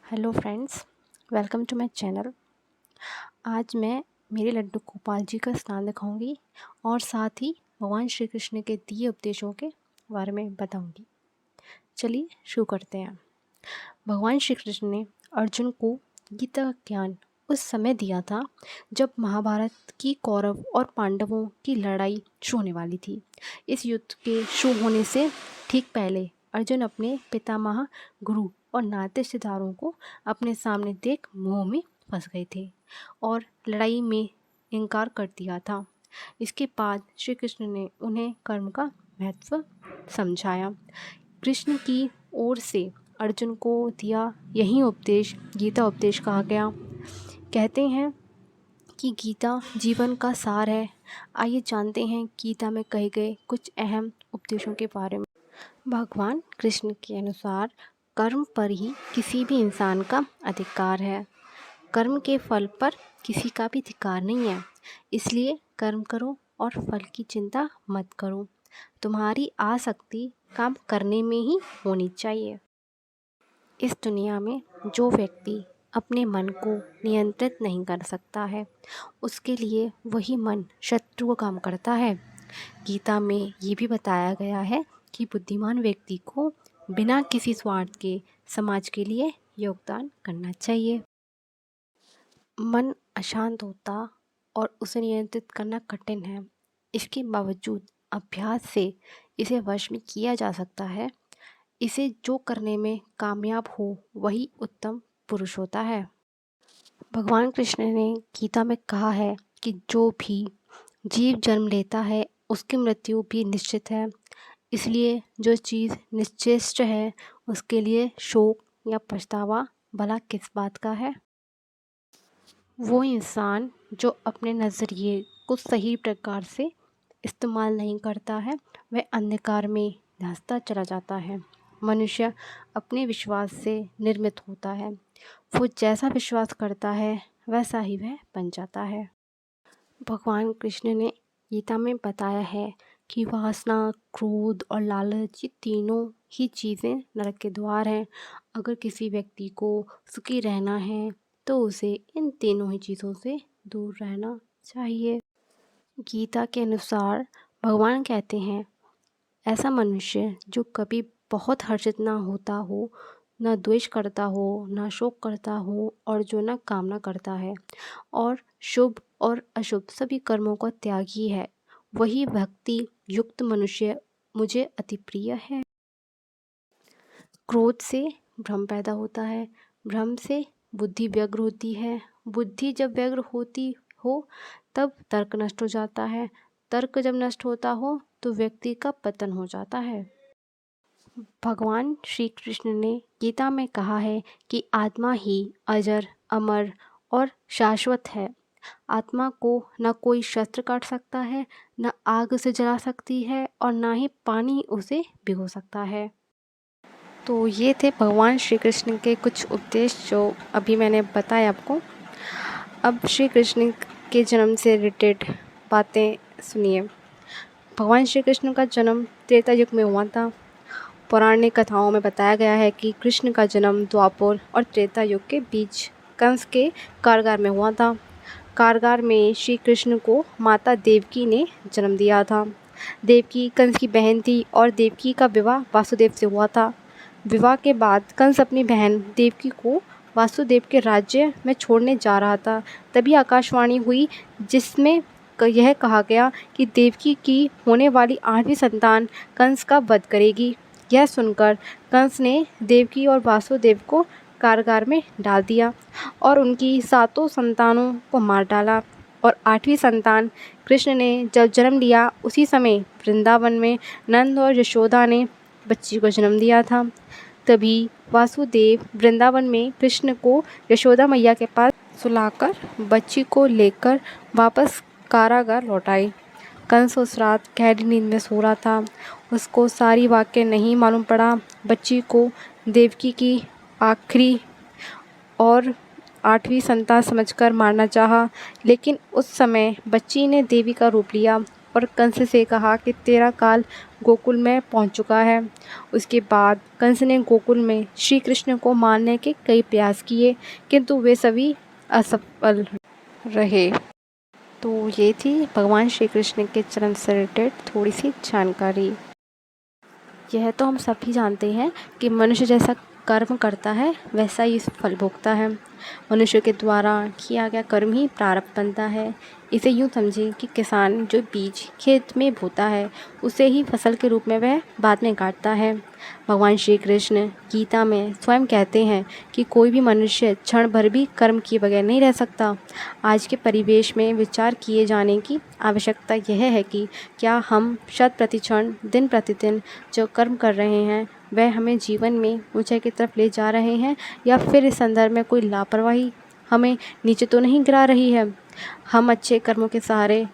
Hello friends, welcome to my channel. आज मैं मेरे लड्डू गोपाल जी का स्नान दिखाऊंगी और साथ ही भगवान श्री कृष्ण के दिए उपदेशों के बारे में बताऊंगी। चलिए शुरू करते हैं। भगवान श्री कृष्ण ने अर्जुन को गीता का ज्ञान उस समय दिया था जब महाभारत की कौरव और पांडवों की लड़ाई शुरू होने वाली थी। इस युद्ध के शुरू होने से ठीक पहले अर्जुन अपने पितामह, गुरु और नाते रिश्तेदारों को अपने सामने देख मोह में फंस गए थे और लड़ाई में इनकार कर दिया था। इसके बाद श्री कृष्ण ने उन्हें कर्म का महत्व समझाया। कृष्ण की ओर से अर्जुन को दिया यही उपदेश गीता उपदेश कहा गया। कहते हैं कि गीता जीवन का सार है। आइए जानते हैं गीता में कहे गए कुछ अहम उपदेशों के बारे में। भगवान कृष्ण के अनुसार कर्म पर ही किसी भी इंसान का अधिकार है। कर्म के फल पर किसी का भी अधिकार नहीं है। इसलिए कर्म करो और फल की चिंता मत करो। तुम्हारी आसक्ति काम करने में ही होनी चाहिए। इस दुनिया में जो व्यक्ति अपने मन को नियंत्रित नहीं कर सकता है, उसके लिए वही मन शत्रु का काम करता है। गीता में ये भी बताया गया है कि बुद्धिमान व्यक्ति को बिना किसी स्वार्थ के समाज के लिए योगदान करना चाहिए। मन अशांत होता और उसे नियंत्रित करना कठिन है। इसके बावजूद अभ्यास से इसे वश में किया जा सकता है। इसे जो करने में कामयाब हो वही उत्तम पुरुष होता है। भगवान कृष्ण ने गीता में कहा है कि जो भी जीव जन्म लेता है उसकी मृत्यु भी निश्चित है। इसलिए जो चीज़ निश्चित है उसके लिए शोक या पछतावा भला किस बात का है। वो इंसान जो अपने नज़रिए को सही प्रकार से इस्तेमाल नहीं करता है वह अंधकार में धंसता चला जाता है। मनुष्य अपने विश्वास से निर्मित होता है। वो जैसा विश्वास करता है वैसा ही वह बन जाता है। भगवान कृष्ण ने गीता में बताया है कि वासना, क्रोध और लालच ये तीनों ही चीज़ें नरक के द्वार हैं। अगर किसी व्यक्ति को सुखी रहना है तो उसे इन तीनों ही चीज़ों से दूर रहना चाहिए। गीता के अनुसार भगवान कहते हैं, ऐसा मनुष्य जो कभी बहुत हर्षित ना होता हो, ना द्वेष करता हो, ना शोक करता हो और जो ना कामना करता है और शुभ और अशुभ सभी कर्मों का त्यागी है, वही भक्ति युक्त मनुष्य मुझे अति प्रिय है। क्रोध से भ्रम पैदा होता है, भ्रम से बुद्धि व्यग्र होती है, बुद्धि जब व्यग्र होती हो तब तर्क नष्ट हो जाता है, तर्क जब नष्ट होता हो तो व्यक्ति का पतन हो जाता है। भगवान श्री कृष्ण ने गीता में कहा है कि आत्मा ही अजर, अमर और शाश्वत है। आत्मा को न कोई शस्त्र काट सकता है, न आग से जला सकती है और ना ही पानी उसे भिगो सकता है। तो ये थे भगवान श्री कृष्ण के कुछ उपदेश जो अभी मैंने बताया आपको। अब श्री कृष्ण के जन्म से रिलेटेड बातें सुनिए। भगवान श्री कृष्ण का जन्म त्रेता युग में हुआ था। पौराणिक कथाओं में बताया गया है कि कृष्ण का जन्म द्वापर और त्रेता युग के बीच कंस के कारागार में हुआ था। कारागार में श्री कृष्ण को माता देवकी ने जन्म दिया था। देवकी कंस की बहन थी और देवकी का विवाह वासुदेव से हुआ था। विवाह के बाद कंस अपनी बहन देवकी को वासुदेव के राज्य में छोड़ने जा रहा था। तभी आकाशवाणी हुई जिसमें यह कहा गया कि देवकी की होने वाली 8वीं संतान कंस का वध करेगी। यह सुनकर कंस ने देवकी और वासुदेव को कारागार में डाल दिया और उनकी 7 संतानों को मार डाला। और 8वीं संतान कृष्ण ने जब जन्म लिया उसी समय वृंदावन में नंद और यशोदा ने बच्ची को जन्म दिया था। तभी वासुदेव वृंदावन में कृष्ण को यशोदा मैया के पास सुलाकर बच्ची को लेकर वापस कारागार लौट आए। कंस उस रात गहरी नींद में सो रहा था। उसको सारी वाक्य नहीं मालूम पड़ा। बच्ची को देवकी की आखिरी और 8वीं संतान समझकर मारना चाहा, लेकिन उस समय बच्ची ने देवी का रूप लिया और कंस से कहा कि तेरा काल गोकुल में पहुंच चुका है। उसके बाद कंस ने गोकुल में श्री कृष्ण को मारने के कई प्रयास किए, किंतु वे सभी असफल रहे। तो ये थी भगवान श्री कृष्ण के जन्म से रिलेटेड थोड़ी सी जानकारी। यह तो हम सभी जानते हैं कि मनुष्य जैसा कर्म करता है वैसा ही फल भोगता है। मनुष्य के द्वारा किया गया कर्म ही प्रारब्ध बनता है। इसे यूँ समझें कि किसान जो बीज खेत में बोता है उसे ही फसल के रूप में वह बाद में काटता है। भगवान श्री कृष्ण गीता में स्वयं कहते हैं कि कोई भी मनुष्य क्षण भर भी कर्म किए बगैर नहीं रह सकता। आज के परिवेश में विचार किए जाने की आवश्यकता यह है कि क्या हम शत प्रतिक्षण दिन प्रतिदिन जो कर्म कर रहे हैं वह हमें जीवन में ऊंचाई की तरफ ले जा रहे हैं, या फिर इस संदर्भ में कोई लापरवाही हमें नीचे तो नहीं गिरा रही है। हम अच्छे कर्मों के सहारे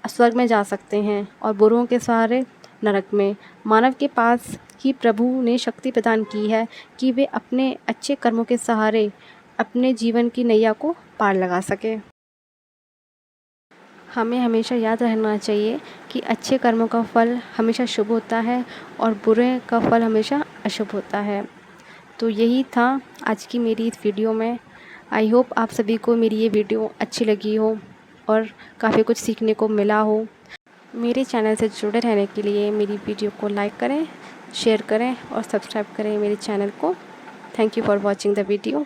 स्वर्ग में जा सकते हैं और बुरों के सहारे नरक में। मानव के पास ही प्रभु ने शक्ति प्रदान की है कि वे अपने अच्छे कर्मों के सहारे अपने जीवन की नैया को पार लगा सके। हमें हमेशा याद रहना चाहिए कि अच्छे कर्मों का फल हमेशा शुभ होता है और बुरे का फल हमेशा अशुभ होता है। तो यही था आज की मेरी इस वीडियो में। आई होप आप सभी को मेरी ये वीडियो अच्छी लगी हो और काफ़ी कुछ सीखने को मिला हो। मेरे चैनल से जुड़े रहने के लिए मेरी वीडियो को लाइक करें, शेयर करें और सब्सक्राइब करें मेरे चैनल को। Thank you for watching the video.